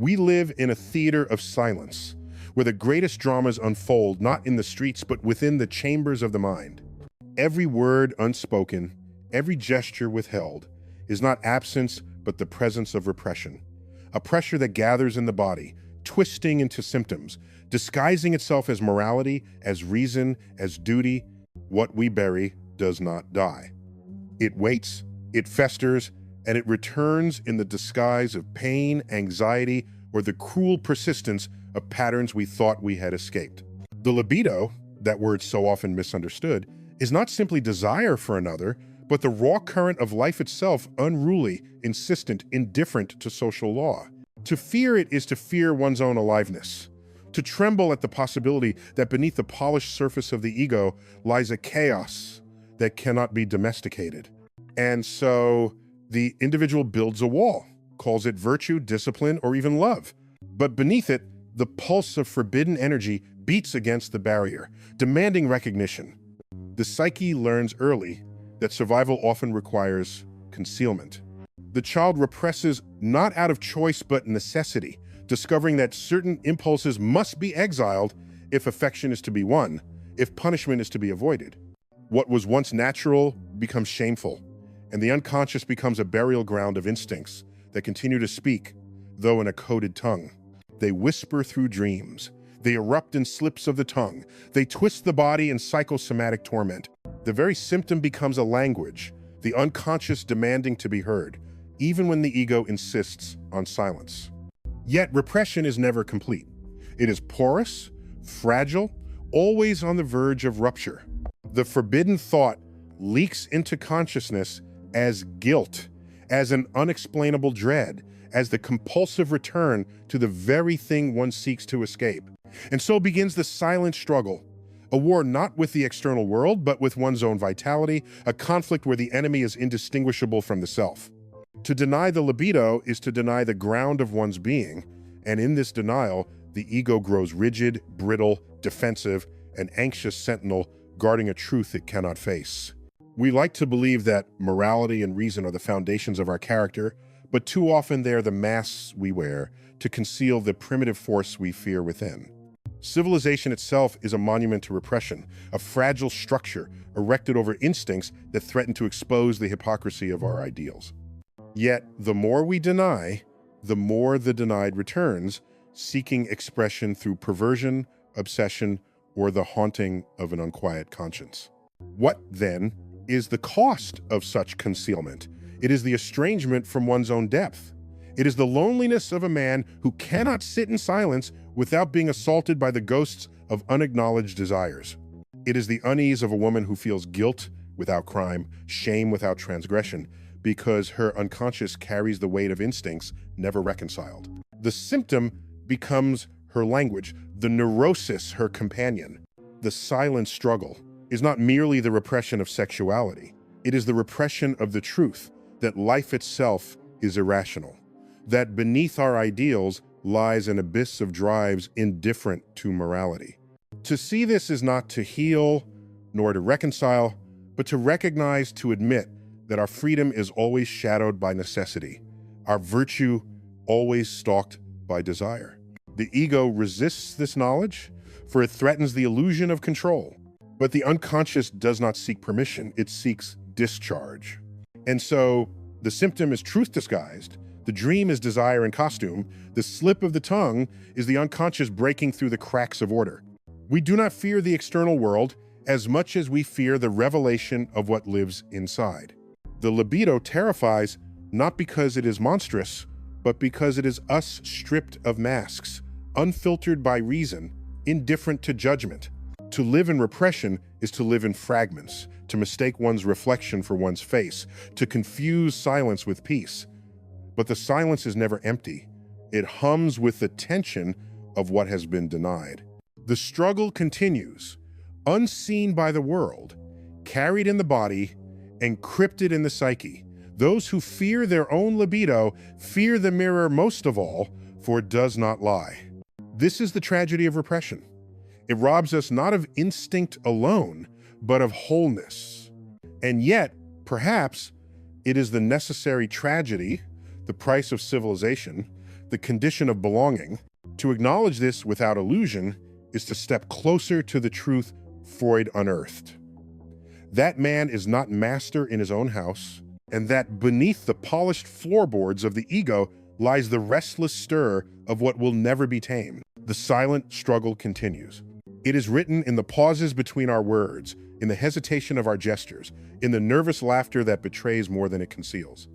We live in a theater of silence, where the greatest dramas unfold not in the streets but within the chambers of the mind. Every word unspoken, every gesture withheld, is not absence but the presence of repression. A pressure that gathers in the body, twisting into symptoms, disguising itself as morality, as reason, as duty. What we bury does not die. It waits, it festers, and it returns in the disguise of pain, anxiety, or the cruel persistence of patterns we thought we had escaped. The libido, that word so often misunderstood, is not simply desire for another, but the raw current of life itself, unruly, insistent, indifferent to social law. To fear it is to fear one's own aliveness. To tremble at the possibility that beneath the polished surface of the ego lies a chaos that cannot be domesticated. And so the individual builds a wall, calls it virtue, discipline, or even love. But beneath it, the pulse of forbidden energy beats against the barrier, demanding recognition. The psyche learns early that survival often requires concealment. The child represses not out of choice but necessity, discovering that certain impulses must be exiled if affection is to be won, if punishment is to be avoided. What was once natural becomes shameful, and the unconscious becomes a burial ground of instincts that continue to speak, though in a coded tongue. They whisper through dreams. They erupt in slips of the tongue. They twist the body in psychosomatic torment. The very symptom becomes a language, the unconscious demanding to be heard, even when the ego insists on silence. Yet repression is never complete. It is porous, fragile, always on the verge of rupture. The forbidden thought leaks into consciousness as guilt, as an unexplainable dread, as the compulsive return to the very thing one seeks to escape. And so begins the silent struggle, a war not with the external world, but with one's own vitality, a conflict where the enemy is indistinguishable from the self. To deny the libido is to deny the ground of one's being, and in this denial, the ego grows rigid, brittle, defensive, an anxious sentinel guarding a truth it cannot face. We like to believe that morality and reason are the foundations of our character, but too often they're the masks we wear to conceal the primitive force we fear within. Civilization itself is a monument to repression, a fragile structure erected over instincts that threaten to expose the hypocrisy of our ideals. Yet, the more we deny, the more the denied returns, seeking expression through perversion, obsession, or the haunting of an unquiet conscience. What, then, is the cost of such concealment? It is the estrangement from one's own depth. It is the loneliness of a man who cannot sit in silence without being assaulted by the ghosts of unacknowledged desires. It is the unease of a woman who feels guilt without crime, shame without transgression, because her unconscious carries the weight of instincts never reconciled. The symptom becomes her language, the neurosis her companion. The silent struggle is not merely the repression of sexuality. It is the repression of the truth that life itself is irrational, that beneath our ideals lies an abyss of drives indifferent to morality. To see this is not to heal, nor to reconcile, but to recognize, to admit that our freedom is always shadowed by necessity, our virtue always stalked by desire. The ego resists this knowledge, for it threatens the illusion of control. But the unconscious does not seek permission, it seeks discharge. And so, the symptom is truth disguised, the dream is desire in costume, the slip of the tongue is the unconscious breaking through the cracks of order. We do not fear the external world as much as we fear the revelation of what lives inside. The libido terrifies not because it is monstrous, but because it is us stripped of masks, unfiltered by reason, indifferent to judgment. To live in repression is to live in fragments, to mistake one's reflection for one's face, to confuse silence with peace. But the silence is never empty. It hums with the tension of what has been denied. The struggle continues, unseen by the world, carried in the body, encrypted in the psyche. Those who fear their own libido fear the mirror most of all, for it does not lie. This is the tragedy of repression. It robs us not of instinct alone, but of wholeness. And yet, perhaps, it is the necessary tragedy, the price of civilization, the condition of belonging. To acknowledge this without illusion is to step closer to the truth Freud unearthed. That man is not master in his own house, and that beneath the polished floorboards of the ego lies the restless stir of what will never be tamed. The silent struggle continues. It is written in the pauses between our words, in the hesitation of our gestures, in the nervous laughter that betrays more than it conceals.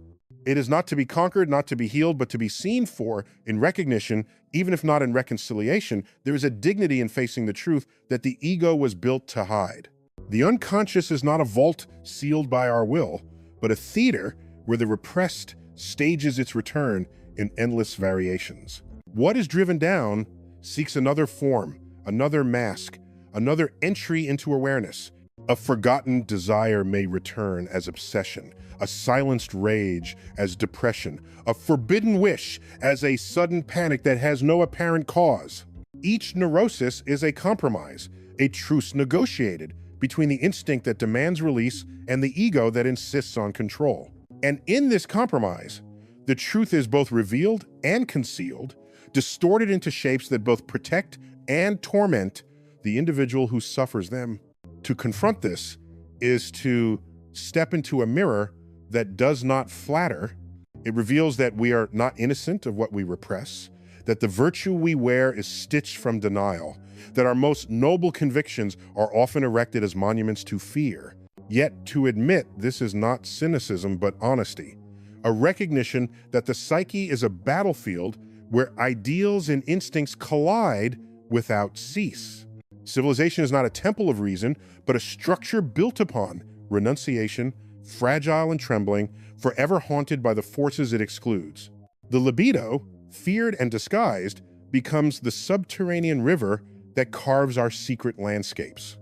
It is not to be conquered, not to be healed, but to be seen for in recognition, even if not in reconciliation. There is a dignity in facing the truth that the ego was built to hide. The unconscious is not a vault sealed by our will, but a theater where the repressed stages its return in endless variations. What is driven down seeks another form, another mask, another entry into awareness. A forgotten desire may return as obsession, a silenced rage as depression, a forbidden wish as a sudden panic that has no apparent cause. Each neurosis is a compromise, a truce negotiated between the instinct that demands release and the ego that insists on control. And in this compromise, the truth is both revealed and concealed, distorted into shapes that both protect and torment the individual who suffers them. To confront this is to step into a mirror that does not flatter. It reveals that we are not innocent of what we repress, that the virtue we wear is stitched from denial, that our most noble convictions are often erected as monuments to fear. Yet to admit this is not cynicism but honesty, a recognition that the psyche is a battlefield where ideals and instincts collide without cease. Civilization is not a temple of reason, but a structure built upon renunciation, fragile and trembling, forever haunted by the forces it excludes. The libido, feared and disguised, becomes the subterranean river that carves our secret landscapes.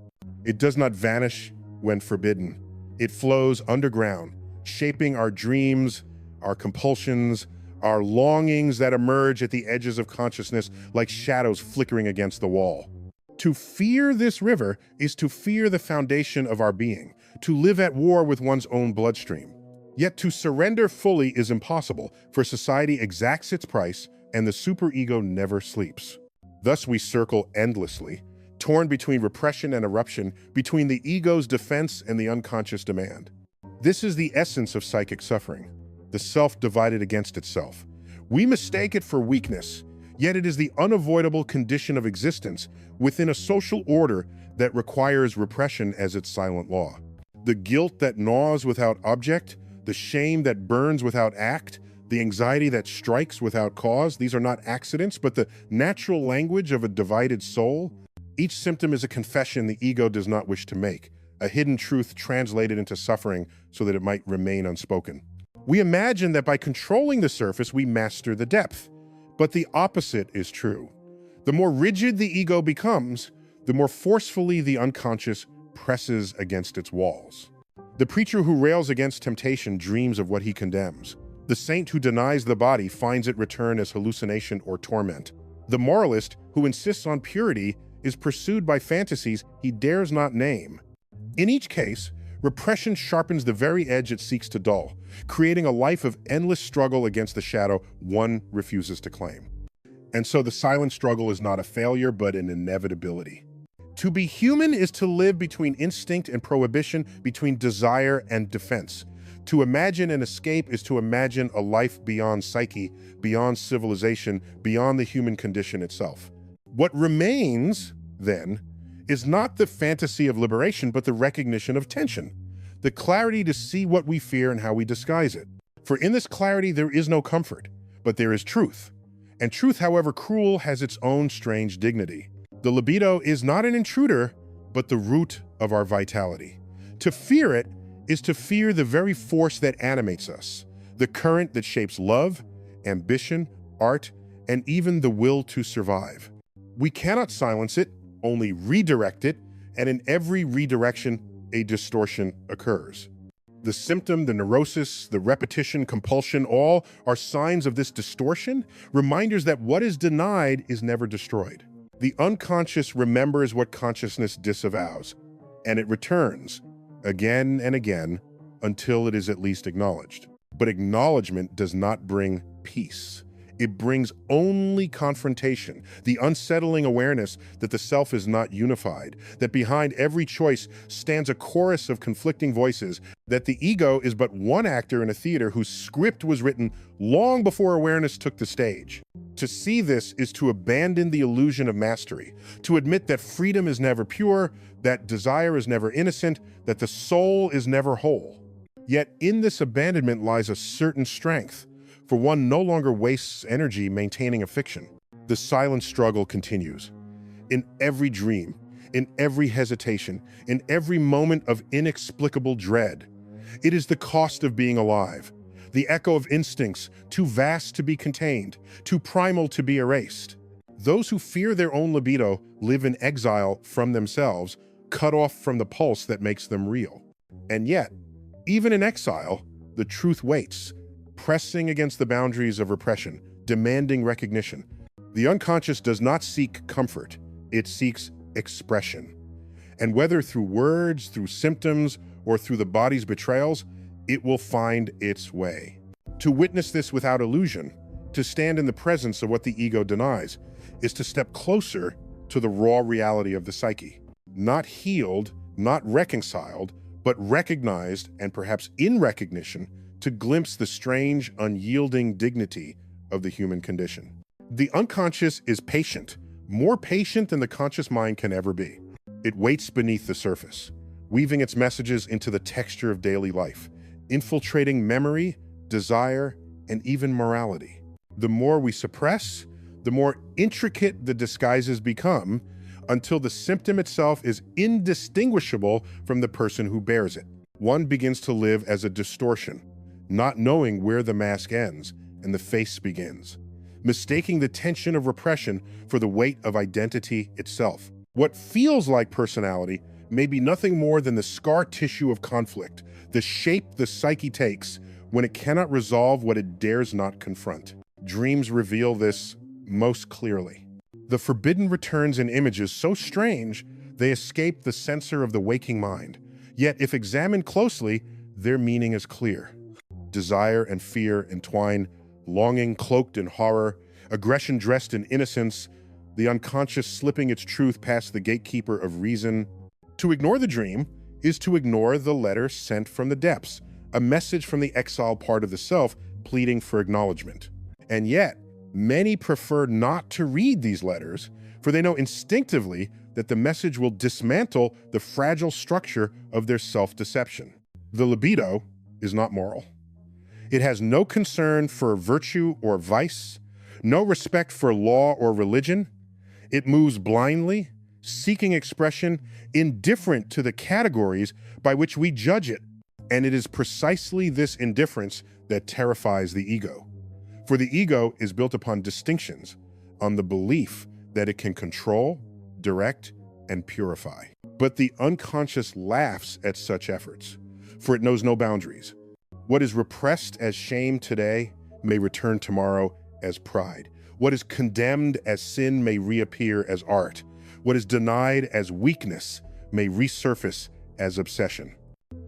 It does not vanish when forbidden. It flows underground, shaping our dreams, our compulsions, our longings that emerge at the edges of consciousness like shadows flickering against the wall. To fear this river is to fear the foundation of our being, to live at war with one's own bloodstream. Yet to surrender fully is impossible, for society exacts its price and the superego never sleeps. Thus we circle endlessly, torn between repression and eruption, between the ego's defense and the unconscious demand. This is the essence of psychic suffering, the self divided against itself. We mistake it for weakness, yet it is the unavoidable condition of existence within a social order that requires repression as its silent law. The guilt that gnaws without object, the shame that burns without act, the anxiety that strikes without cause, these are not accidents, but the natural language of a divided soul. Each symptom is a confession the ego does not wish to make, a hidden truth translated into suffering so that it might remain unspoken. We imagine that by controlling the surface, we master the depth, but the opposite is true. The more rigid the ego becomes, the more forcefully the unconscious presses against its walls. The preacher who rails against temptation dreams of what he condemns. The saint who denies the body finds it return as hallucination or torment. The moralist who insists on purity is pursued by fantasies he dares not name. In each case, repression sharpens the very edge it seeks to dull, creating a life of endless struggle against the shadow one refuses to claim. And so the silent struggle is not a failure, but an inevitability. To be human is to live between instinct and prohibition, between desire and defense. To imagine an escape is to imagine a life beyond psyche, beyond civilization, beyond the human condition itself. What remains, then, is not the fantasy of liberation, but the recognition of tension, the clarity to see what we fear and how we disguise it. For in this clarity there is no comfort, but there is truth. And truth, however cruel, has its own strange dignity. The libido is not an intruder, but the root of our vitality. To fear it is to fear the very force that animates us, the current that shapes love, ambition, art, and even the will to survive. We cannot silence it, only redirect it, and in every redirection, a distortion occurs. The symptom, the neurosis, the repetition, compulsion, all are signs of this distortion, reminders that what is denied is never destroyed. The unconscious remembers what consciousness disavows, and it returns again and again until it is at least acknowledged. But acknowledgement does not bring peace. It brings only confrontation, the unsettling awareness that the self is not unified, that behind every choice stands a chorus of conflicting voices, that the ego is but one actor in a theater whose script was written long before awareness took the stage. To see this is to abandon the illusion of mastery, to admit that freedom is never pure, that desire is never innocent, that the soul is never whole. Yet in this abandonment lies a certain strength, for one no longer wastes energy maintaining a fiction. The silent struggle continues. In every dream, in every hesitation, in every moment of inexplicable dread. It is the cost of being alive, the echo of instincts too vast to be contained, too primal to be erased. Those who fear their own libido live in exile from themselves, cut off from the pulse that makes them real. And yet, even in exile, the truth waits, pressing against the boundaries of repression, demanding recognition. The unconscious does not seek comfort, it seeks expression. And whether through words, through symptoms, or through the body's betrayals, it will find its way. To witness this without illusion, to stand in the presence of what the ego denies, is to step closer to the raw reality of the psyche. Not healed, not reconciled, but recognized, and perhaps in recognition, to glimpse the strange, unyielding dignity of the human condition. The unconscious is patient, more patient than the conscious mind can ever be. It waits beneath the surface, weaving its messages into the texture of daily life, infiltrating memory, desire, and even morality. The more we suppress, the more intricate the disguises become, until the symptom itself is indistinguishable from the person who bears it. One begins to live as a distortion, not knowing where the mask ends and the face begins, mistaking the tension of repression for the weight of identity itself. What feels like personality may be nothing more than the scar tissue of conflict, the shape the psyche takes when it cannot resolve what it dares not confront. Dreams reveal this most clearly. The forbidden returns in images so strange, they escape the censor of the waking mind. Yet if examined closely, their meaning is clear. Desire and fear entwine, longing cloaked in horror, aggression dressed in innocence, the unconscious slipping its truth past the gatekeeper of reason. To ignore the dream is to ignore the letter sent from the depths, a message from the exiled part of the self pleading for acknowledgement. And yet, many prefer not to read these letters, for they know instinctively that the message will dismantle the fragile structure of their self-deception. The libido is not moral. It has no concern for virtue or vice, no respect for law or religion. It moves blindly, seeking expression, indifferent to the categories by which we judge it. And it is precisely this indifference that terrifies the ego. For the ego is built upon distinctions, on the belief that it can control, direct, and purify. But the unconscious laughs at such efforts, for it knows no boundaries. What is repressed as shame today may return tomorrow as pride. What is condemned as sin may reappear as art. What is denied as weakness may resurface as obsession.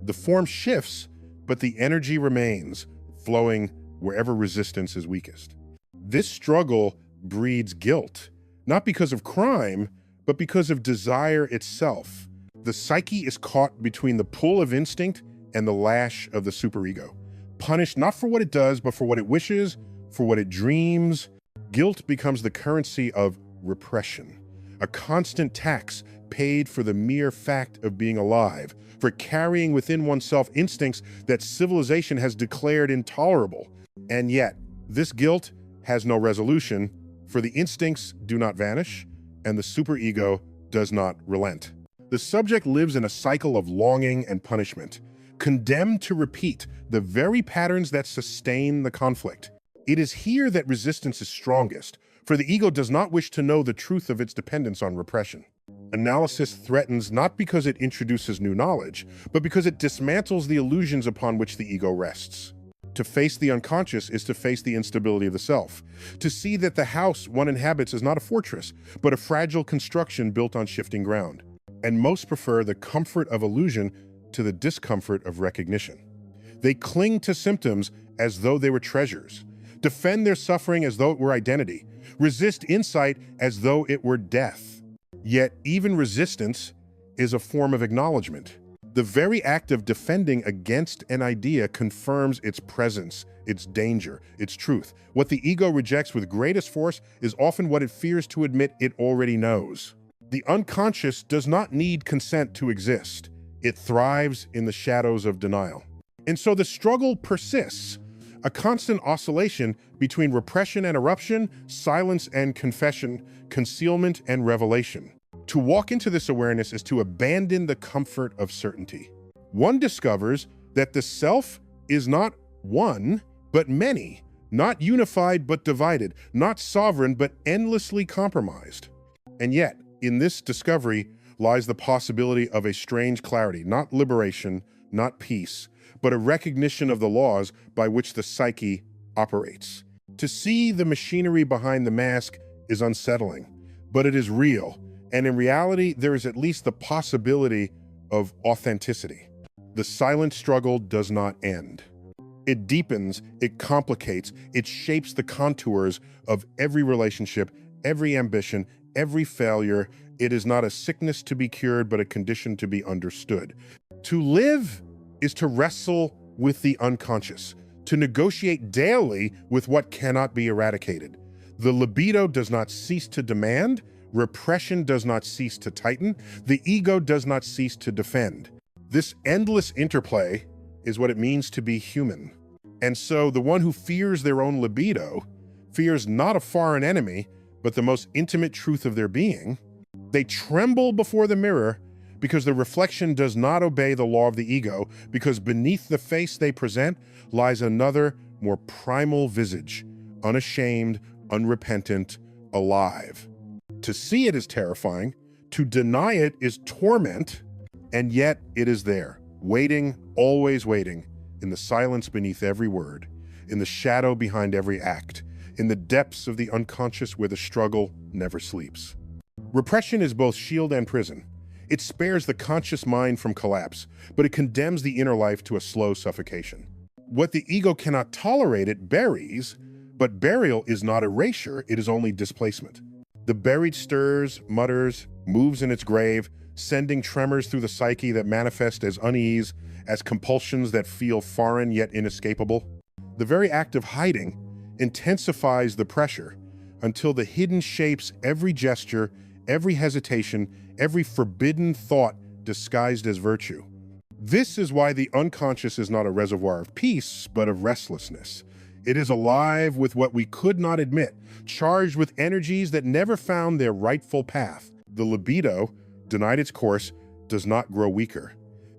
The form shifts, but the energy remains, flowing wherever resistance is weakest. This struggle breeds guilt, not because of crime, but because of desire itself. The psyche is caught between the pull of instinct and the lash of the superego, punished not for what it does, but for what it wishes, for what it dreams. Guilt becomes the currency of repression, a constant tax paid for the mere fact of being alive, for carrying within oneself instincts that civilization has declared intolerable. And yet, this guilt has no resolution, for the instincts do not vanish, and the superego does not relent. The subject lives in a cycle of longing and punishment, condemned to repeat the very patterns that sustain the conflict. It is here that resistance is strongest, for the ego does not wish to know the truth of its dependence on repression. Analysis threatens not because it introduces new knowledge, but because it dismantles the illusions upon which the ego rests. To face the unconscious is to face the instability of the self, to see that the house one inhabits is not a fortress, but a fragile construction built on shifting ground. And most prefer the comfort of illusion to the discomfort of recognition. They cling to symptoms as though they were treasures, defend their suffering as though it were identity, resist insight as though it were death. Yet even resistance is a form of acknowledgement. The very act of defending against an idea confirms its presence, its danger, its truth. What the ego rejects with greatest force is often what it fears to admit it already knows. The unconscious does not need consent to exist. It thrives in the shadows of denial. And so the struggle persists, a constant oscillation between repression and eruption, silence and confession, concealment and revelation. To walk into this awareness is to abandon the comfort of certainty. One discovers that the self is not one, but many, not unified but divided, not sovereign but endlessly compromised. And yet, in this discovery lies the possibility of a strange clarity, not liberation, not peace, but a recognition of the laws by which the psyche operates. To see the machinery behind the mask is unsettling, but it is real. And in reality, there is at least the possibility of authenticity. The silent struggle does not end. It deepens, it complicates, it shapes the contours of every relationship, every ambition, every failure. It is not a sickness to be cured, but a condition to be understood. To live is to wrestle with the unconscious, to negotiate daily with what cannot be eradicated. The libido does not cease to demand, repression does not cease to tighten, the ego does not cease to defend. This endless interplay is what it means to be human. And so the one who fears their own libido fears not a foreign enemy, but the most intimate truth of their being. They tremble before the mirror because the reflection does not obey the law of the ego, because beneath the face they present lies another, more primal visage, unashamed, unrepentant, alive. To see it is terrifying, to deny it is torment, and yet it is there, waiting, always waiting, in the silence beneath every word, in the shadow behind every act, in the depths of the unconscious where the struggle never sleeps. Repression is both shield and prison. It spares the conscious mind from collapse, but it condemns the inner life to a slow suffocation. What the ego cannot tolerate, it buries, but burial is not erasure, it is only displacement. The buried stirs, mutters, moves in its grave, sending tremors through the psyche that manifest as unease, as compulsions that feel foreign yet inescapable. The very act of hiding intensifies the pressure until the hidden shapes every gesture, every hesitation, every forbidden thought disguised as virtue. This is why the unconscious is not a reservoir of peace, but of restlessness. It is alive with what we could not admit, charged with energies that never found their rightful path. The libido, denied its course, does not grow weaker.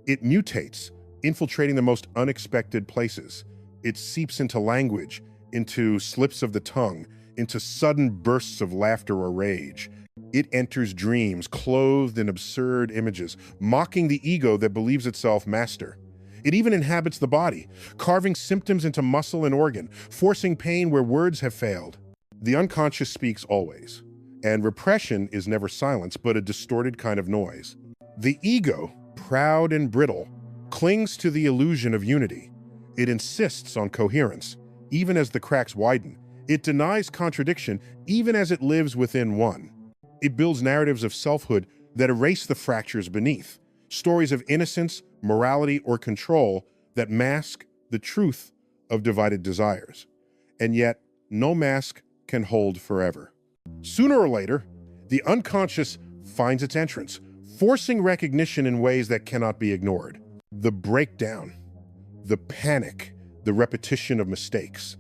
It mutates, infiltrating the most unexpected places. It seeps into language, into slips of the tongue, into sudden bursts of laughter or rage. It enters dreams, clothed in absurd images, mocking the ego that believes itself master. It even inhabits the body, carving symptoms into muscle and organ, forcing pain where words have failed. The unconscious speaks always, and repression is never silence, but a distorted kind of noise. The ego, proud and brittle, clings to the illusion of unity. It insists on coherence, even as the cracks widen. It denies contradiction, even as it lives within one. It builds narratives of selfhood that erase the fractures beneath, stories of innocence, morality, or control that mask the truth of divided desires. And yet, no mask can hold forever. Sooner or later, the unconscious finds its entrance, forcing recognition in ways that cannot be ignored. The breakdown, the panic, the repetition of mistakes,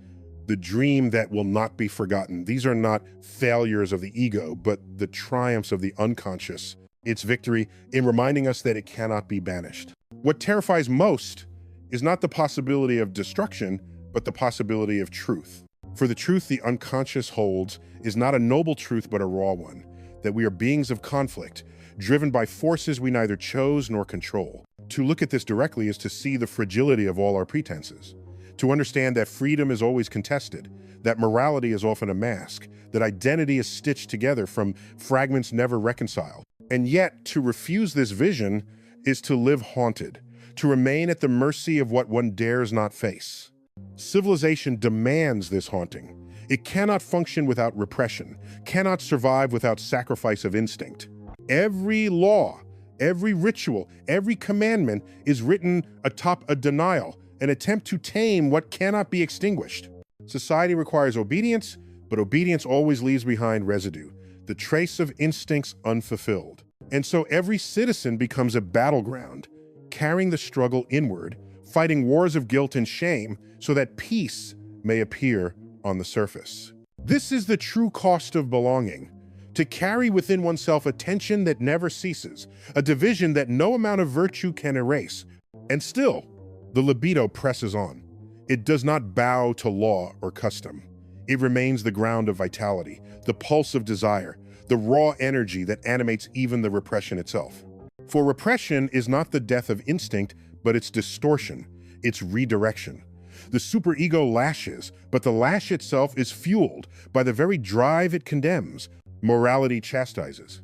the dream that will not be forgotten. These are not failures of the ego, but the triumphs of the unconscious, its victory in reminding us that it cannot be banished. What terrifies most is not the possibility of destruction, but the possibility of truth. For the truth the unconscious holds is not a noble truth, but a raw one, that we are beings of conflict, driven by forces we neither chose nor control. To look at this directly is to see the fragility of all our pretenses, to understand that freedom is always contested, that morality is often a mask, that identity is stitched together from fragments never reconciled. And yet, to refuse this vision is to live haunted, to remain at the mercy of what one dares not face. Civilization demands this haunting. It cannot function without repression, cannot survive without sacrifice of instinct. Every law, every ritual, every commandment is written atop a denial, an attempt to tame what cannot be extinguished. Society requires obedience, but obedience always leaves behind residue, the trace of instincts unfulfilled. And so every citizen becomes a battleground, carrying the struggle inward, fighting wars of guilt and shame so that peace may appear on the surface. This is the true cost of belonging, to carry within oneself a tension that never ceases, a division that no amount of virtue can erase. And still, the libido presses on. It does not bow to law or custom. It remains the ground of vitality, the pulse of desire, the raw energy that animates even the repression itself. For repression is not the death of instinct, but its distortion, its redirection. The superego lashes, but the lash itself is fueled by the very drive it condemns. Morality chastises.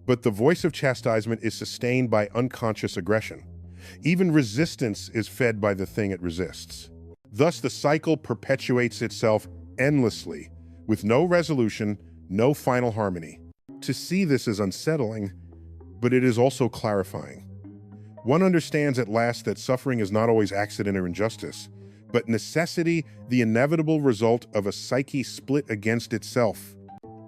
But the voice of chastisement is sustained by unconscious aggression. Even resistance is fed by the thing it resists. Thus, the cycle perpetuates itself endlessly, with no resolution, no final harmony. To see this is unsettling, but it is also clarifying. One understands at last that suffering is not always accident or injustice, but necessity, the inevitable result of a psyche split against itself.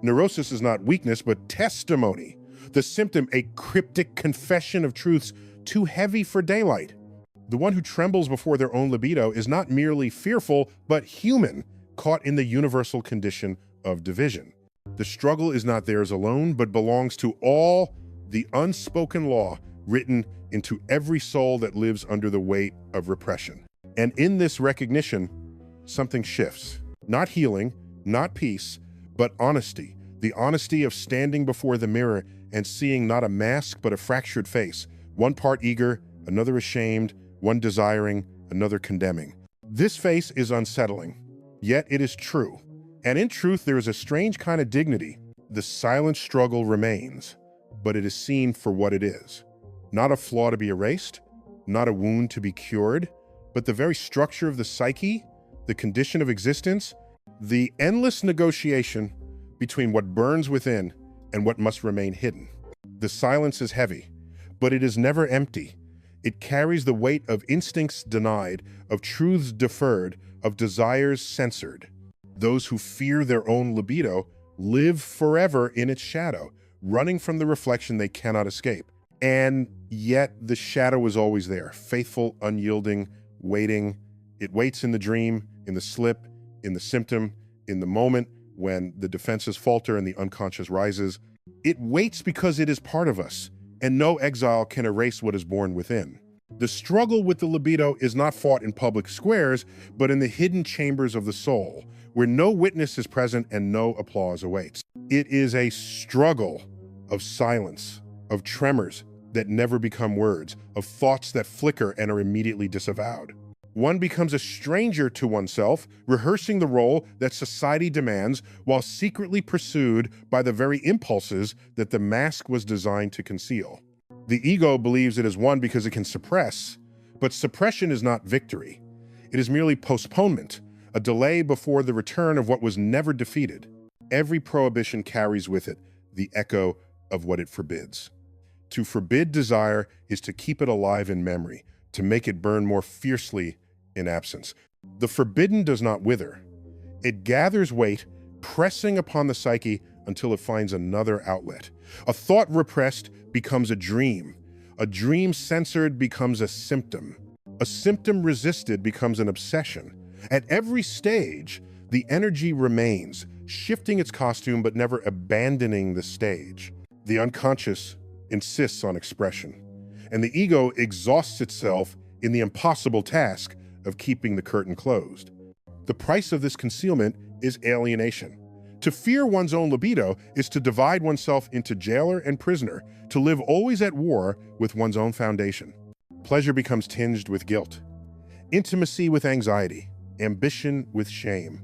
Neurosis is not weakness, but testimony, the symptom a cryptic confession of truths too heavy for daylight. The one who trembles before their own libido is not merely fearful, but human, caught in the universal condition of division. The struggle is not theirs alone, but belongs to all, the unspoken law written into every soul that lives under the weight of repression. And in this recognition, something shifts. Not healing, not peace, but honesty. The honesty of standing before the mirror and seeing not a mask, but a fractured face. One part eager, another ashamed, one desiring, another condemning. This face is unsettling, yet it is true. And in truth, there is a strange kind of dignity. The silent struggle remains, but it is seen for what it is. Not a flaw to be erased, not a wound to be cured, but the very structure of the psyche, the condition of existence, the endless negotiation between what burns within and what must remain hidden. The silence is heavy, but it is never empty. It carries the weight of instincts denied, of truths deferred, of desires censored. Those who fear their own libido live forever in its shadow, running from the reflection they cannot escape. And yet the shadow is always there, faithful, unyielding, waiting. It waits in the dream, in the slip, in the symptom, in the moment when the defenses falter and the unconscious rises. It waits because it is part of us, and no exile can erase what is born within. The struggle with the libido is not fought in public squares, but in the hidden chambers of the soul, where no witness is present and no applause awaits. It is a struggle of silence, of tremors that never become words, of thoughts that flicker and are immediately disavowed. One becomes a stranger to oneself, rehearsing the role that society demands while secretly pursued by the very impulses that the mask was designed to conceal. The ego believes it is won because it can suppress, but suppression is not victory. It is merely postponement, a delay before the return of what was never defeated. Every prohibition carries with it the echo of what it forbids. To forbid desire is to keep it alive in memory, to make it burn more fiercely in absence. The forbidden does not wither. It gathers weight, pressing upon the psyche until it finds another outlet. A thought repressed becomes a dream censored becomes a symptom resisted becomes an obsession. At every stage, the energy remains, shifting its costume but never abandoning the stage. The unconscious insists on expression, and the ego exhausts itself in the impossible task of keeping the curtain closed. The price of this concealment is alienation. To fear one's own libido is to divide oneself into jailer and prisoner, to live always at war with one's own foundation. Pleasure becomes tinged with guilt, intimacy with anxiety, ambition with shame.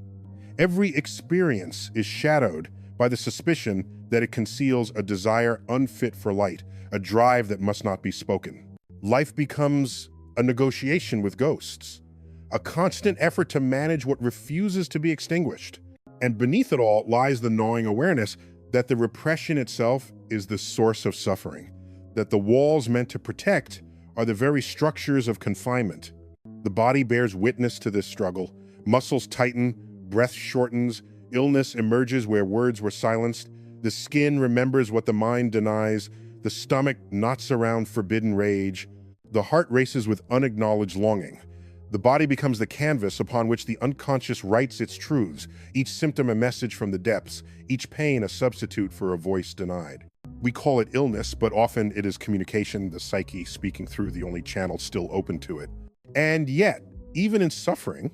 Every experience is shadowed by the suspicion that it conceals a desire unfit for light, a drive that must not be spoken. Life becomes a negotiation with ghosts, a constant effort to manage what refuses to be extinguished. And beneath it all lies the gnawing awareness that the repression itself is the source of suffering, that the walls meant to protect are the very structures of confinement. The body bears witness to this struggle. Muscles tighten, breath shortens, illness emerges where words were silenced. The skin remembers what the mind denies. The stomach knots around forbidden rage. The heart races with unacknowledged longing. The body becomes the canvas upon which the unconscious writes its truths, each symptom a message from the depths, each pain a substitute for a voice denied. We call it illness, but often it is communication, the psyche speaking through the only channel still open to it. And yet, even in suffering,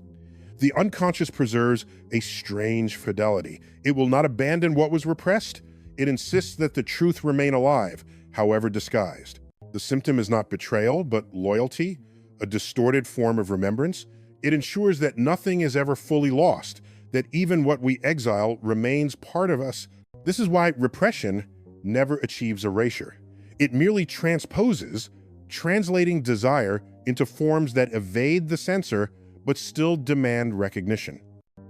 the unconscious preserves a strange fidelity. It will not abandon what was repressed. It insists that the truth remain alive, however disguised. The symptom is not betrayal, but loyalty, a distorted form of remembrance. It ensures that nothing is ever fully lost, that even what we exile remains part of us. This is why repression never achieves erasure. It merely transposes, translating desire into forms that evade the censor but still demand recognition.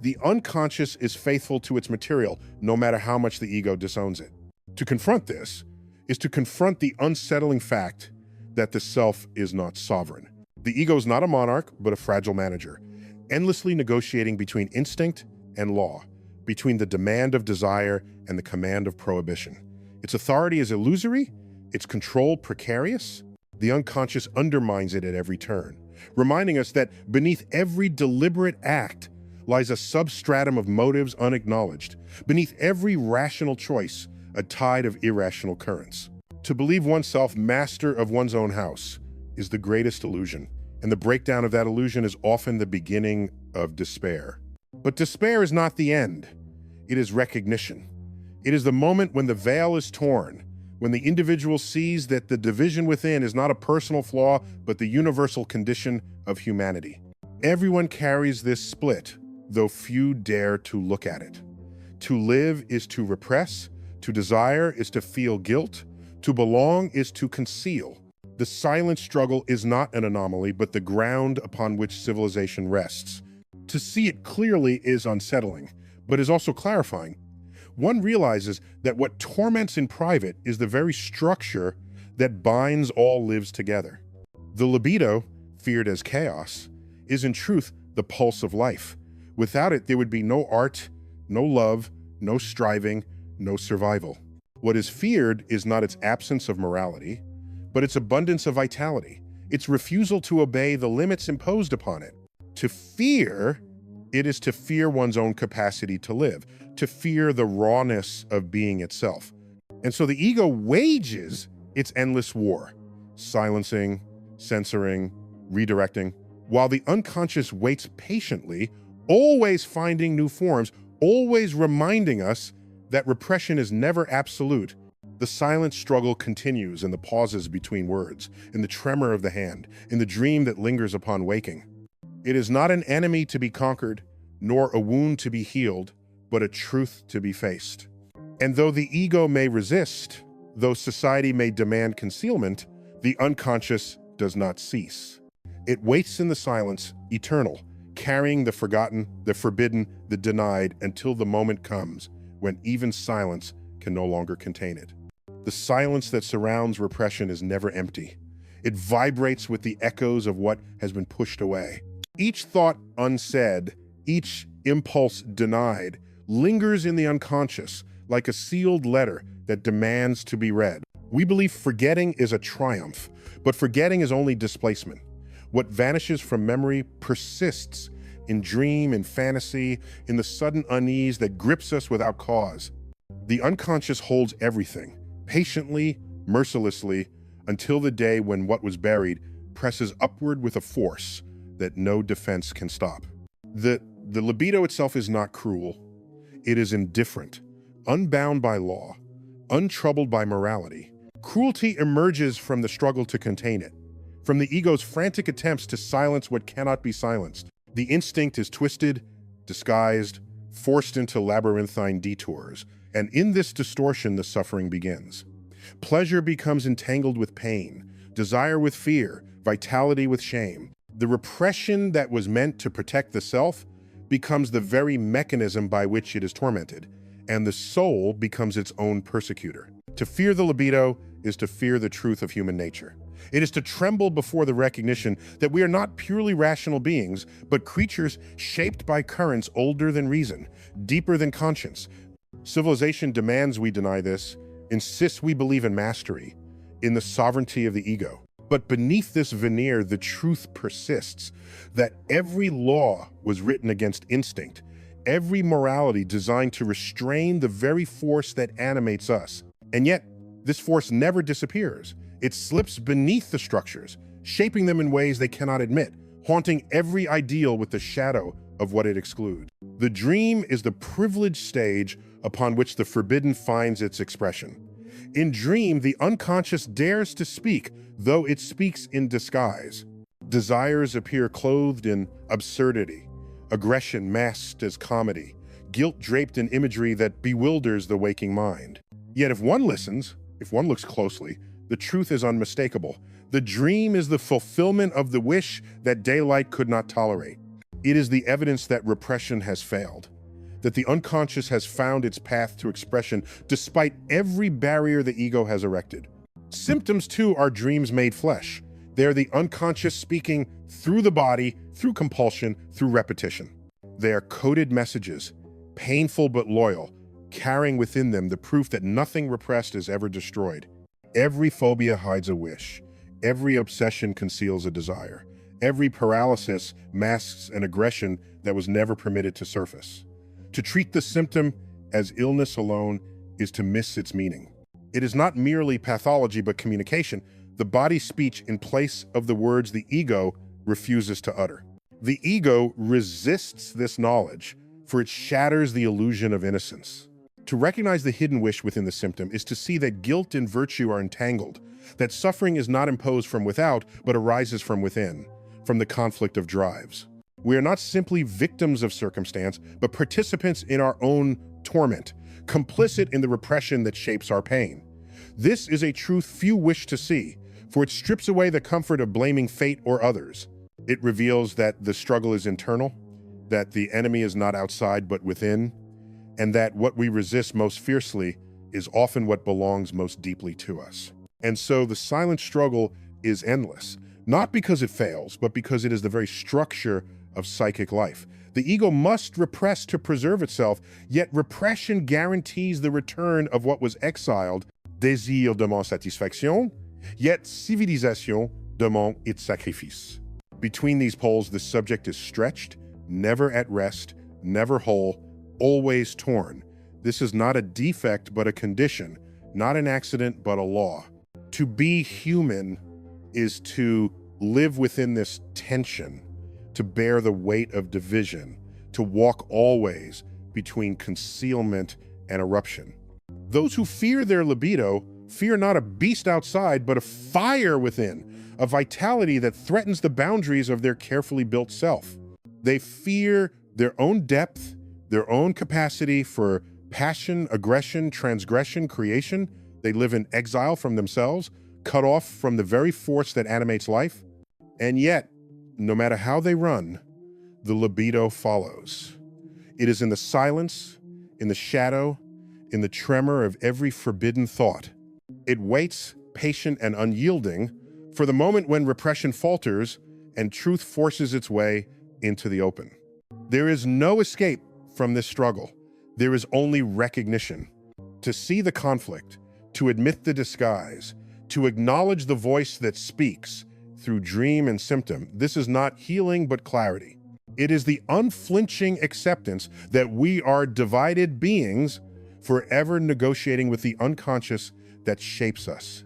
The unconscious is faithful to its material, no matter how much the ego disowns it. To confront this is to confront the unsettling fact that the self is not sovereign. The ego is not a monarch, but a fragile manager, endlessly negotiating between instinct and law, between the demand of desire and the command of prohibition. Its authority is illusory, its control precarious. The unconscious undermines it at every turn, reminding us that beneath every deliberate act lies a substratum of motives unacknowledged. Beneath every rational choice, a tide of irrational currents. To believe oneself master of one's own house is the greatest illusion, and the breakdown of that illusion is often the beginning of despair. But despair is not the end. It is recognition. It is the moment when the veil is torn, when the individual sees that the division within is not a personal flaw, but the universal condition of humanity. Everyone carries this split, though few dare to look at it. To live is to repress, to desire is to feel guilt, to belong is to conceal. The silent struggle is not an anomaly, but the ground upon which civilization rests. To see it clearly is unsettling, but is also clarifying. One realizes that what torments in private is the very structure that binds all lives together. The libido, feared as chaos, is in truth the pulse of life. Without it, there would be no art, no love, no striving, no survival. What is feared is not its absence of morality, but its abundance of vitality, its refusal to obey the limits imposed upon it. To fear, it is to fear one's own capacity to live, to fear the rawness of being itself. And so the ego wages its endless war, silencing, censoring, redirecting, while the unconscious waits patiently, always finding new forms, always reminding us that repression is never absolute. The silent struggle continues in the pauses between words, in the tremor of the hand, in the dream that lingers upon waking. It is not an enemy to be conquered, nor a wound to be healed, but a truth to be faced. And though the ego may resist, though society may demand concealment, the unconscious does not cease. It waits in the silence, eternal, carrying the forgotten, the forbidden, the denied, until the moment comes when even silence can no longer contain it. The silence that surrounds repression is never empty. It vibrates with the echoes of what has been pushed away. Each thought unsaid, each impulse denied, lingers in the unconscious like a sealed letter that demands to be read. We believe forgetting is a triumph, but forgetting is only displacement. What vanishes from memory persists in dream, in fantasy, in the sudden unease that grips us without cause. The unconscious holds everything, patiently, mercilessly, until the day when what was buried presses upward with a force that no defense can stop. The libido itself is not cruel. It is indifferent, unbound by law, untroubled by morality. Cruelty emerges from the struggle to contain it, from the ego's frantic attempts to silence what cannot be silenced. The instinct is twisted, disguised, forced into labyrinthine detours, and in this distortion the suffering begins. Pleasure becomes entangled with pain, desire with fear, vitality with shame. The repression that was meant to protect the self becomes the very mechanism by which it is tormented, and the soul becomes its own persecutor. To fear the libido is to fear the truth of human nature. It is to tremble before the recognition that we are not purely rational beings, but creatures shaped by currents older than reason, deeper than conscience. Civilization demands we deny this, insists we believe in mastery, in the sovereignty of the ego. But beneath this veneer, the truth persists, that every law was written against instinct, every morality designed to restrain the very force that animates us. And yet, this force never disappears. It slips beneath the structures, shaping them in ways they cannot admit, haunting every ideal with the shadow of what it excludes. The dream is the privileged stage upon which the forbidden finds its expression. In dream, the unconscious dares to speak, though it speaks in disguise. Desires appear clothed in absurdity, aggression masked as comedy, guilt draped in imagery that bewilders the waking mind. Yet if one listens, if one looks closely, the truth is unmistakable. The dream is the fulfillment of the wish that daylight could not tolerate. It is the evidence that repression has failed, that the unconscious has found its path to expression despite every barrier the ego has erected. Symptoms, too, are dreams made flesh. They are the unconscious speaking through the body, through compulsion, through repetition. They are coded messages, painful but loyal, carrying within them the proof that nothing repressed is ever destroyed. Every phobia hides a wish. Every obsession conceals a desire. Every paralysis masks an aggression that was never permitted to surface. To treat the symptom as illness alone is to miss its meaning. It is not merely pathology but communication, the body's speech in place of the words the ego refuses to utter. The ego resists this knowledge, for it shatters the illusion of innocence. To recognize the hidden wish within the symptom is to see that guilt and virtue are entangled, that suffering is not imposed from without, but arises from within, from the conflict of drives. We are not simply victims of circumstance, but participants in our own torment, complicit in the repression that shapes our pain. This is a truth few wish to see, for it strips away the comfort of blaming fate or others. It reveals that the struggle is internal, that the enemy is not outside but within, and that what we resist most fiercely is often what belongs most deeply to us. And so the silent struggle is endless, not because it fails, but because it is the very structure of psychic life. The ego must repress to preserve itself, yet repression guarantees the return of what was exiled. Désir demande satisfaction, yet civilisation demande its sacrifice. Between these poles, the subject is stretched, never at rest, never whole, always torn. This is not a defect, but a condition, not an accident, but a law. To be human is to live within this tension, to bear the weight of division, to walk always between concealment and eruption. Those who fear their libido fear not a beast outside, but a fire within, a vitality that threatens the boundaries of their carefully built self. They fear their own depth, their own capacity for passion, aggression, transgression, creation. They live in exile from themselves, cut off from the very force that animates life. And yet, no matter how they run, the libido follows. It is in the silence, in the shadow, in the tremor of every forbidden thought. It waits, patient and unyielding, for the moment when repression falters and truth forces its way into the open. There is no escape from this struggle. There is only recognition. To see the conflict, to admit the disguise, to acknowledge the voice that speaks through dream and symptom, this is not healing but clarity. It is the unflinching acceptance that we are divided beings forever negotiating with the unconscious that shapes us.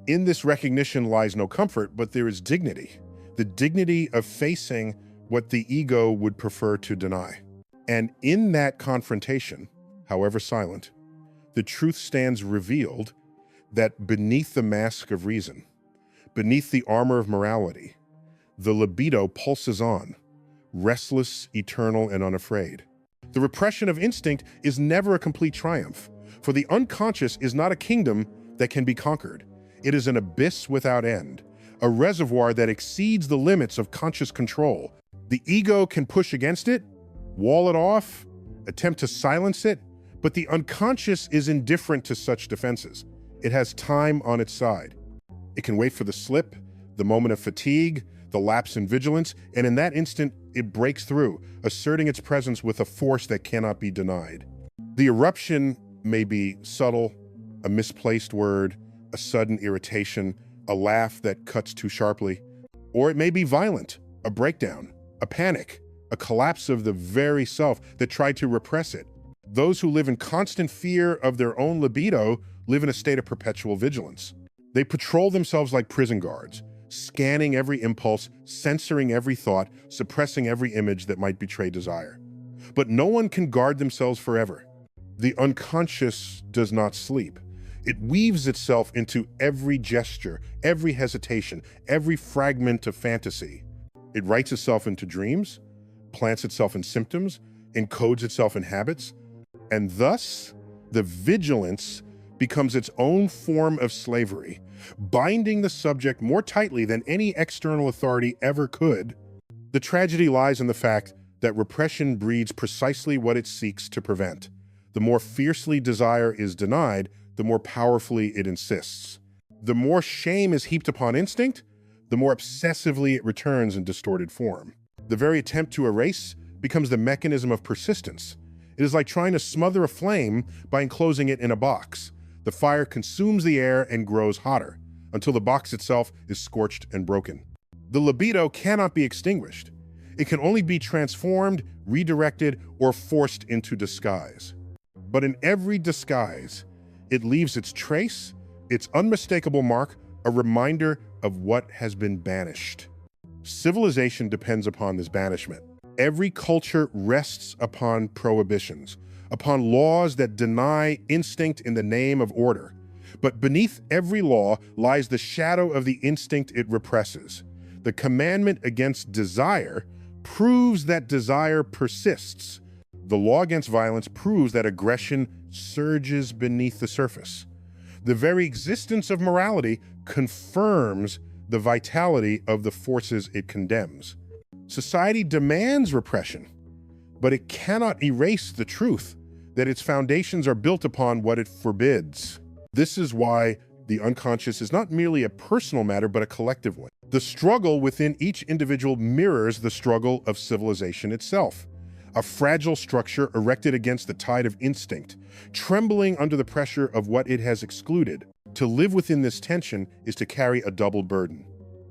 In this recognition lies no comfort, but there is dignity. The dignity of facing what the ego would prefer to deny. And in that confrontation, however silent, the truth stands revealed that beneath the mask of reason, beneath the armor of morality, the libido pulses on, restless, eternal, and unafraid. The repression of instinct is never a complete triumph, for the unconscious is not a kingdom that can be conquered. It is an abyss without end, a reservoir that exceeds the limits of conscious control. The ego can push against it, wall it off, attempt to silence it, but the unconscious is indifferent to such defenses. It has time on its side. It can wait for the slip, the moment of fatigue, the lapse in vigilance, and in that instant, it breaks through, asserting its presence with a force that cannot be denied. The eruption may be subtle, a misplaced word, a sudden irritation, a laugh that cuts too sharply, or it may be violent, a breakdown, a panic, a collapse of the very self that tried to repress it. Those who live in constant fear of their own libido live in a state of perpetual vigilance. They patrol themselves like prison guards, scanning every impulse, censoring every thought, suppressing every image that might betray desire. But no one can guard themselves forever. The unconscious does not sleep. It weaves itself into every gesture, every hesitation, every fragment of fantasy. It writes itself into dreams, plants itself in symptoms, encodes itself in habits, and thus the vigilance becomes its own form of slavery, binding the subject more tightly than any external authority ever could. The tragedy lies in the fact that repression breeds precisely what it seeks to prevent. The more fiercely desire is denied, the more powerfully it insists. The more shame is heaped upon instinct, the more obsessively it returns in distorted form. The very attempt to erase becomes the mechanism of persistence. It is like trying to smother a flame by enclosing it in a box. The fire consumes the air and grows hotter, until the box itself is scorched and broken. The libido cannot be extinguished. It can only be transformed, redirected, or forced into disguise. But in every disguise, it leaves its trace, its unmistakable mark, a reminder of what has been banished. Civilization depends upon this banishment. Every culture rests upon prohibitions, upon laws that deny instinct in the name of order. But beneath every law lies the shadow of the instinct it represses. The commandment against desire proves that desire persists. The law against violence proves that aggression surges beneath the surface. The very existence of morality confirms the vitality of the forces it condemns. Society demands repression, but it cannot erase the truth that its foundations are built upon what it forbids. This is why the unconscious is not merely a personal matter, but a collective one. The struggle within each individual mirrors the struggle of civilization itself. A fragile structure erected against the tide of instinct, trembling under the pressure of what it has excluded. To live within this tension is to carry a double burden.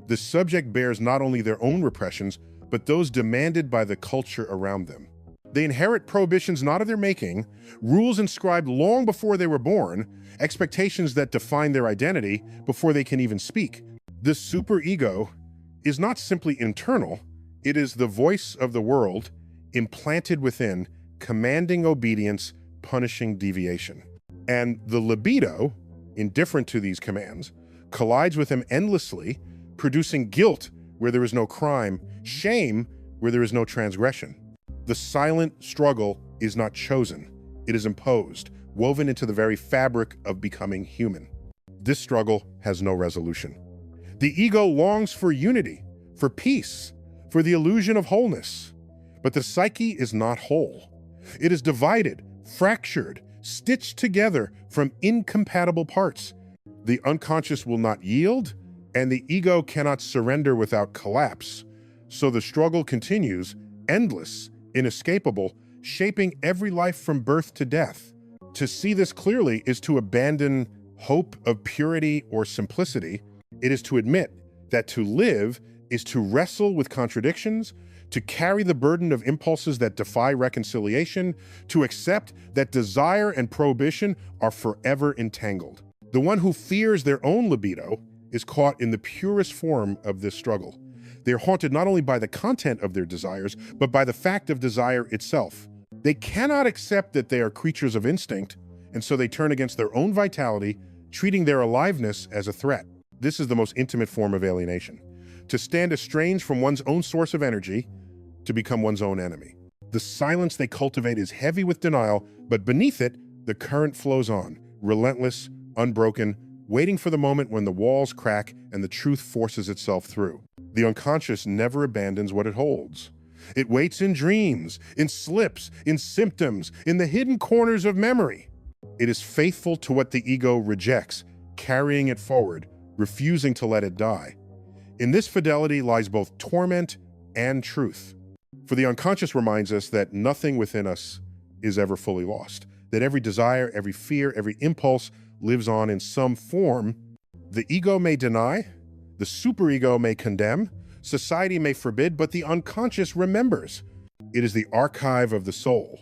The subject bears not only their own repressions, but those demanded by the culture around them. They inherit prohibitions not of their making, rules inscribed long before they were born, expectations that define their identity before they can even speak. This superego is not simply internal, it is the voice of the world, implanted within, commanding obedience, punishing deviation. And the libido, indifferent to these commands, collides with them endlessly, producing guilt where there is no crime, shame where there is no transgression. The silent struggle is not chosen, it is imposed, woven into the very fabric of becoming human. This struggle has no resolution. The ego longs for unity, for peace, for the illusion of wholeness. But the psyche is not whole. It is divided, fractured, stitched together from incompatible parts. The unconscious will not yield, and the ego cannot surrender without collapse. So the struggle continues, endless, inescapable, shaping every life from birth to death. To see this clearly is to abandon hope of purity or simplicity. It is to admit that to live is to wrestle with contradictions, to carry the burden of impulses that defy reconciliation, to accept that desire and prohibition are forever entangled. The one who fears their own libido is caught in the purest form of this struggle. They are haunted not only by the content of their desires, but by the fact of desire itself. They cannot accept that they are creatures of instinct, and so they turn against their own vitality, treating their aliveness as a threat. This is the most intimate form of alienation. To stand estranged from one's own source of energy, to become one's own enemy. The silence they cultivate is heavy with denial, but beneath it, the current flows on, relentless, unbroken, waiting for the moment when the walls crack and the truth forces itself through. The unconscious never abandons what it holds. It waits in dreams, in slips, in symptoms, in the hidden corners of memory. It is faithful to what the ego rejects, carrying it forward, refusing to let it die. In this fidelity lies both torment and truth. For the unconscious reminds us that nothing within us is ever fully lost, that every desire, every fear, every impulse lives on in some form. The ego may deny, the superego may condemn, society may forbid, but the unconscious remembers. It is the archive of the soul,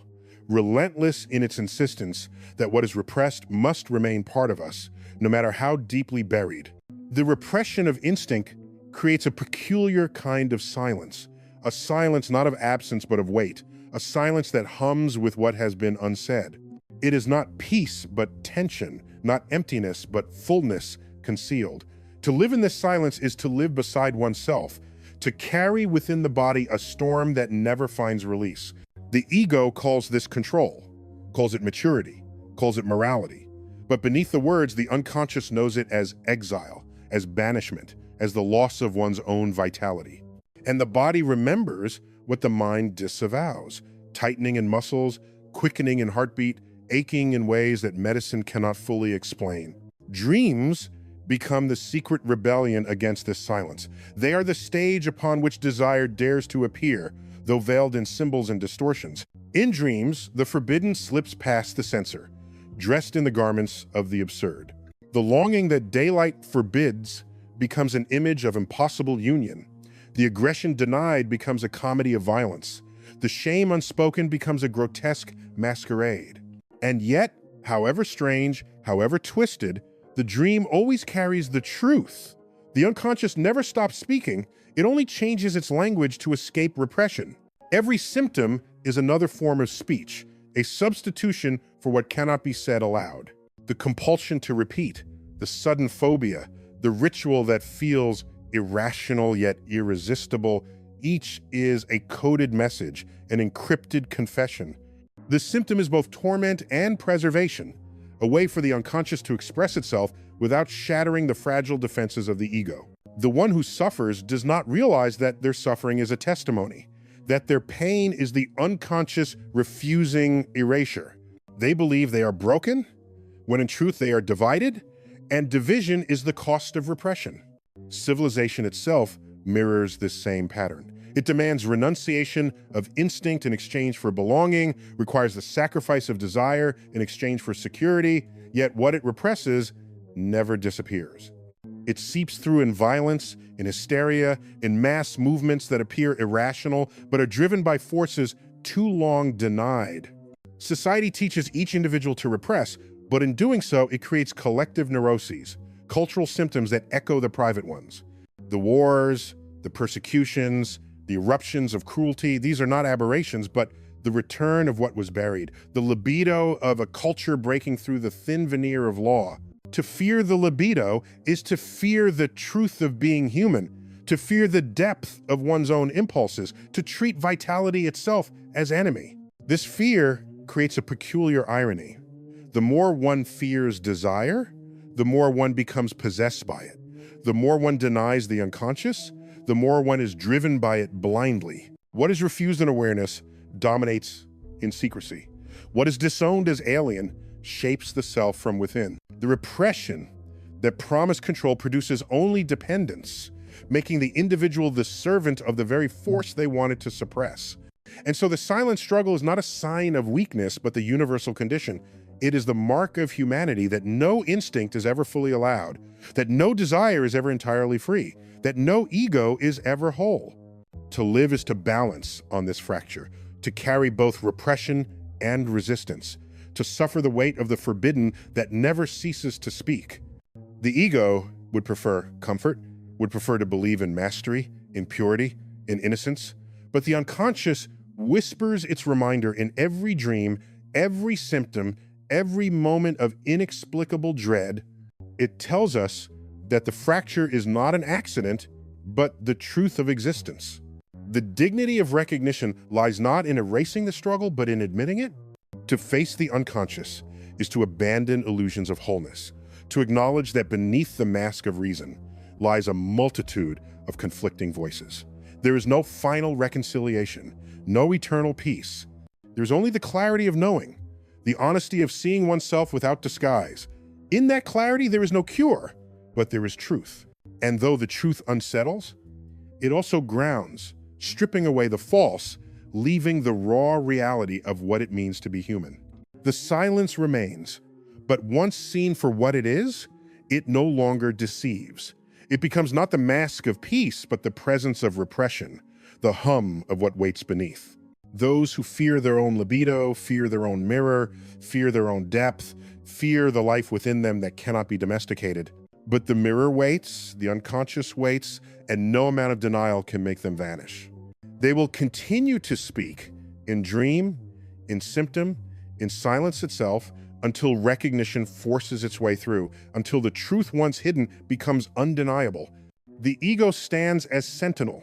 relentless in its insistence that what is repressed must remain part of us, no matter how deeply buried. The repression of instinct creates a peculiar kind of silence, a silence not of absence but of weight, a silence that hums with what has been unsaid. It is not peace but tension, not emptiness but fullness concealed. To live in this silence is to live beside oneself, to carry within the body a storm that never finds release. The ego calls this control, calls it maturity, calls it morality. But beneath the words, the unconscious knows it as exile, as banishment, as the loss of one's own vitality. And the body remembers what the mind disavows, tightening in muscles, quickening in heartbeat, aching in ways that medicine cannot fully explain. Dreams become the secret rebellion against this silence. They are the stage upon which desire dares to appear, though veiled in symbols and distortions. In dreams, the forbidden slips past the censor, dressed in the garments of the absurd. The longing that daylight forbids becomes an image of impossible union. The aggression denied becomes a comedy of violence. The shame unspoken becomes a grotesque masquerade. And yet, however strange, however twisted, the dream always carries the truth. The unconscious never stops speaking, it only changes its language to escape repression. Every symptom is another form of speech, a substitution for what cannot be said aloud. The compulsion to repeat, the sudden phobia, the ritual that feels irrational yet irresistible, each is a coded message, an encrypted confession. The symptom is both torment and preservation, a way for the unconscious to express itself without shattering the fragile defenses of the ego. The one who suffers does not realize that their suffering is a testimony, that their pain is the unconscious refusing erasure. They believe they are broken, when in truth they are divided, and division is the cost of repression. Civilization itself mirrors this same pattern. It demands renunciation of instinct in exchange for belonging, requires the sacrifice of desire in exchange for security, yet what it represses never disappears. It seeps through in violence, in hysteria, in mass movements that appear irrational, but are driven by forces too long denied. Society teaches each individual to repress, but in doing so, it creates collective neuroses, cultural symptoms that echo the private ones. The wars, the persecutions, the eruptions of cruelty, these are not aberrations, but the return of what was buried, the libido of a culture breaking through the thin veneer of law. To fear the libido is to fear the truth of being human, to fear the depth of one's own impulses, to treat vitality itself as enemy. This fear creates a peculiar irony. The more one fears desire, the more one becomes possessed by it. The more one denies the unconscious, the more one is driven by it blindly. What is refused in awareness dominates in secrecy. What is disowned as alien shapes the self from within. The repression that promised control produces only dependence, making the individual the servant of the very force they wanted to suppress. And so the silent struggle is not a sign of weakness, but the universal condition. It is the mark of humanity that no instinct is ever fully allowed, that no desire is ever entirely free, that no ego is ever whole. To live is to balance on this fracture, to carry both repression and resistance, to suffer the weight of the forbidden that never ceases to speak. The ego would prefer comfort, would prefer to believe in mastery, in purity, in innocence, but the unconscious whispers its reminder in every dream, every symptom, every moment of inexplicable dread. It tells us that the fracture is not an accident, but the truth of existence. The dignity of recognition lies not in erasing the struggle, but in admitting it. To face the unconscious is to abandon illusions of wholeness. to acknowledge that beneath the mask of reason lies a multitude of conflicting voices. There is no final reconciliation, no eternal peace. There's only the clarity of knowing, the honesty of seeing oneself without disguise. In that clarity, there is no cure, but there is truth. And though the truth unsettles, it also grounds, stripping away the false, leaving the raw reality of what it means to be human. The silence remains, but once seen for what it is, it no longer deceives. It becomes not the mask of peace, but the presence of repression, the hum of what waits beneath. Those who fear their own libido, fear their own mirror, fear their own depth, fear the life within them that cannot be domesticated. But the mirror waits, the unconscious waits, and no amount of denial can make them vanish. They will continue to speak in dream, in symptom, in silence itself, until recognition forces its way through, until the truth once hidden becomes undeniable. The ego stands as sentinel,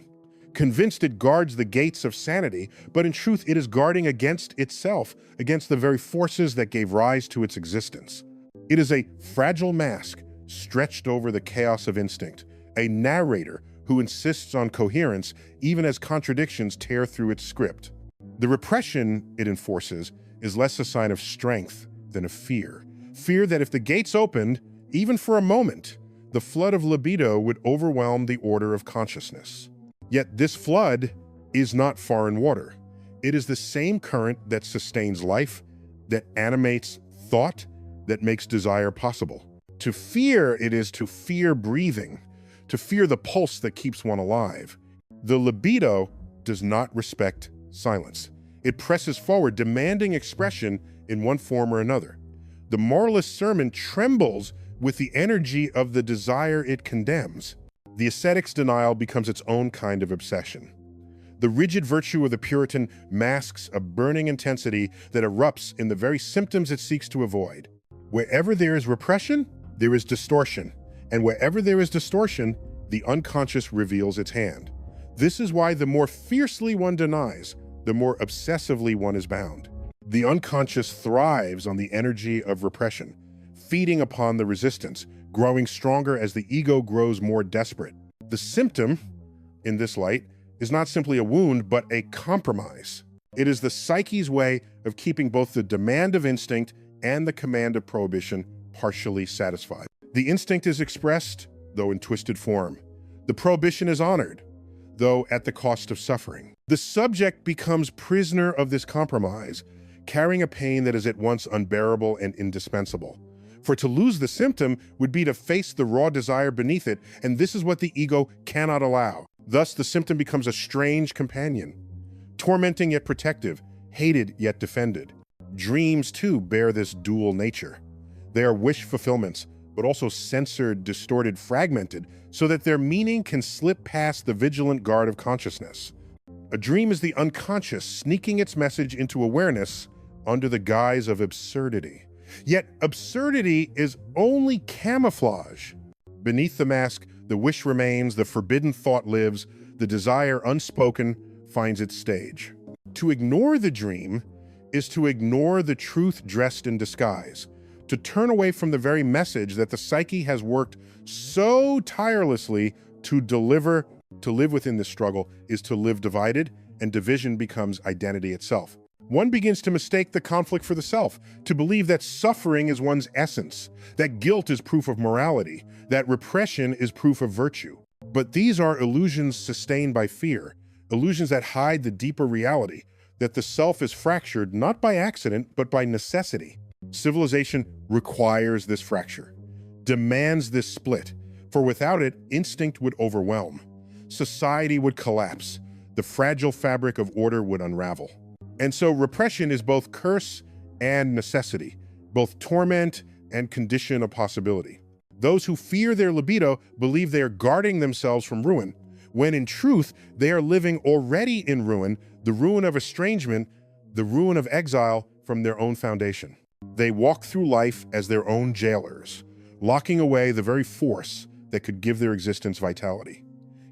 convinced it guards the gates of sanity, but in truth it is guarding against itself, against the very forces that gave rise to its existence. It is a fragile mask stretched over the chaos of instinct, a narrator who insists on coherence even as contradictions tear through its script. The repression it enforces is less a sign of strength than of fear. Fear that if the gates opened, even for a moment, the flood of libido would overwhelm the order of consciousness. Yet this flood is not foreign water. It is the same current that sustains life, that animates thought, that makes desire possible. To fear it is to fear breathing, to fear the pulse that keeps one alive. The libido does not respect silence. It presses forward, demanding expression in one form or another. The moralist sermon trembles with the energy of the desire it condemns. The ascetic's denial becomes its own kind of obsession. The rigid virtue of the Puritan masks a burning intensity that erupts in the very symptoms it seeks to avoid. Wherever there is repression, there is distortion. And wherever there is distortion, the unconscious reveals its hand. This is why the more fiercely one denies, the more obsessively one is bound. The unconscious thrives on the energy of repression, feeding upon the resistance, growing stronger as the ego grows more desperate. The symptom, in this light, is not simply a wound, but a compromise. It is the psyche's way of keeping both the demand of instinct and the command of prohibition partially satisfied. The instinct is expressed, though in twisted form. The prohibition is honored, though at the cost of suffering. The subject becomes prisoner of this compromise, carrying a pain that is at once unbearable and indispensable. For to lose the symptom would be to face the raw desire beneath it, and this is what the ego cannot allow. Thus, the symptom becomes a strange companion, tormenting yet protective, hated yet defended. Dreams, too, bear this dual nature. They are wish fulfillments, but also censored, distorted, fragmented, so that their meaning can slip past the vigilant guard of consciousness. A dream is the unconscious sneaking its message into awareness under the guise of absurdity. Yet absurdity is only camouflage. Beneath the mask, the wish remains, the forbidden thought lives, the desire unspoken finds its stage. To ignore the dream is to ignore the truth dressed in disguise, to turn away from the very message that the psyche has worked so tirelessly to deliver. To live within this struggle is to live divided, and division becomes identity itself. One begins to mistake the conflict for the self, to believe that suffering is one's essence, that guilt is proof of morality, that repression is proof of virtue. But these are illusions sustained by fear, illusions that hide the deeper reality, that the self is fractured not by accident, but by necessity. Civilization requires this fracture, demands this split, for without it, instinct would overwhelm. Society would collapse. The fragile fabric of order would unravel. And so repression is both curse and necessity, both torment and condition of possibility. Those who fear their libido believe they are guarding themselves from ruin, when in truth, they are living already in ruin, the ruin of estrangement, the ruin of exile from their own foundation. They walk through life as their own jailers, locking away the very force that could give their existence vitality.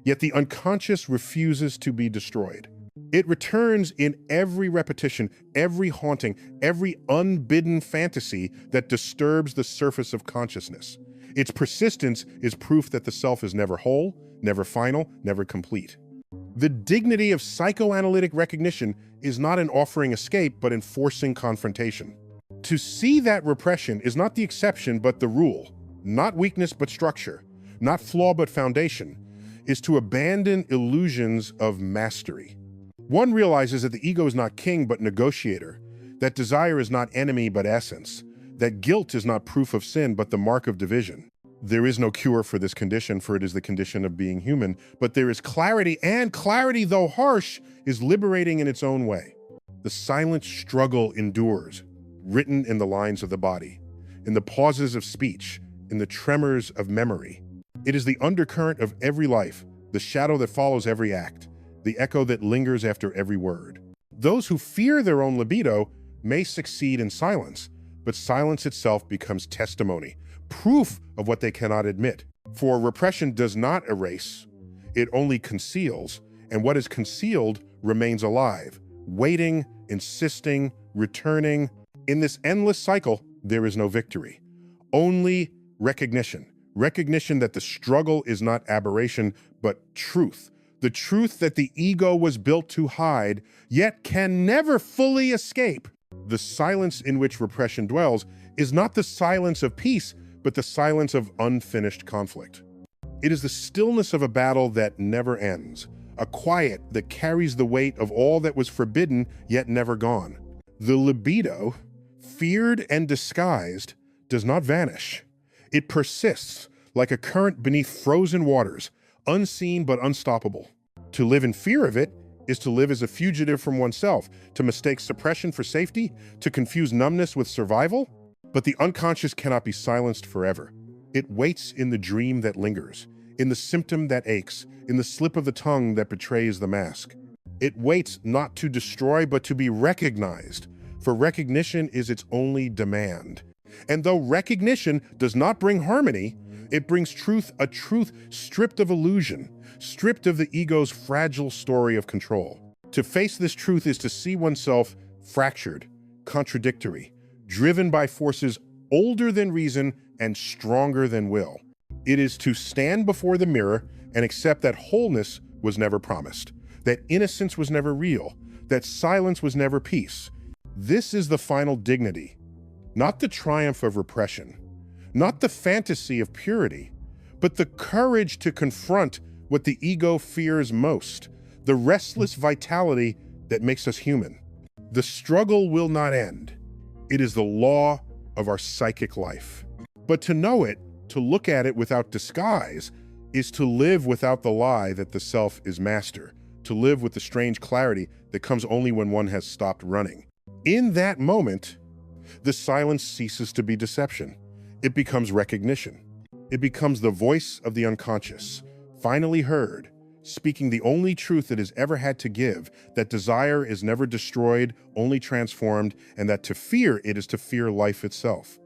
Yet the unconscious refuses to be destroyed. It returns in every repetition, every haunting, every unbidden fantasy that disturbs the surface of consciousness. Its persistence is proof that the self is never whole, never final, never complete. The dignity of psychoanalytic recognition is not in offering escape, but in forcing confrontation. To see that repression is not the exception, but the rule, not weakness, but structure, not flaw, but foundation, is to abandon illusions of mastery. One realizes that the ego is not king, but negotiator, that desire is not enemy, but essence, that guilt is not proof of sin, but the mark of division. There is no cure for this condition, for it is the condition of being human, but there is clarity, and clarity, though harsh, is liberating in its own way. The silent struggle endures, written in the lines of the body, in the pauses of speech, in the tremors of memory. It is the undercurrent of every life, the shadow that follows every act, the echo that lingers after every word. Those who fear their own libido may succeed in silence, but silence itself becomes testimony, proof of what they cannot admit. For repression does not erase, it only conceals, and what is concealed remains alive, waiting, insisting, returning. In this endless cycle, there is no victory, only recognition. Recognition that the struggle is not aberration, but truth. The truth that the ego was built to hide, yet can never fully escape. The silence in which repression dwells is not the silence of peace, but the silence of unfinished conflict. It is the stillness of a battle that never ends, a quiet that carries the weight of all that was forbidden yet never gone. The libido, feared and disguised, does not vanish. It persists like a current beneath frozen waters, unseen but unstoppable. To live in fear of it is to live as a fugitive from oneself, to mistake suppression for safety, to confuse numbness with survival. But the unconscious cannot be silenced forever. It waits in the dream that lingers, in the symptom that aches, in the slip of the tongue that betrays the mask. It waits not to destroy, but to be recognized, for recognition is its only demand. And though recognition does not bring harmony, it brings truth, a truth stripped of illusion, stripped of the ego's fragile story of control. To face this truth is to see oneself fractured, contradictory, driven by forces older than reason and stronger than will. It is to stand before the mirror and accept that wholeness was never promised, that innocence was never real, that silence was never peace. This is the final dignity, not the triumph of repression, not the fantasy of purity, but the courage to confront what the ego fears most, the restless vitality that makes us human. The struggle will not end. It is the law of our psychic life. But to know it, to look at it without disguise, is to live without the lie that the self is master, to live with the strange clarity that comes only when one has stopped running. In that moment, the silence ceases to be deception. It becomes recognition. It becomes the voice of the unconscious, finally heard, speaking the only truth it has ever had to give, that desire is never destroyed, only transformed, and that to fear it is to fear life itself.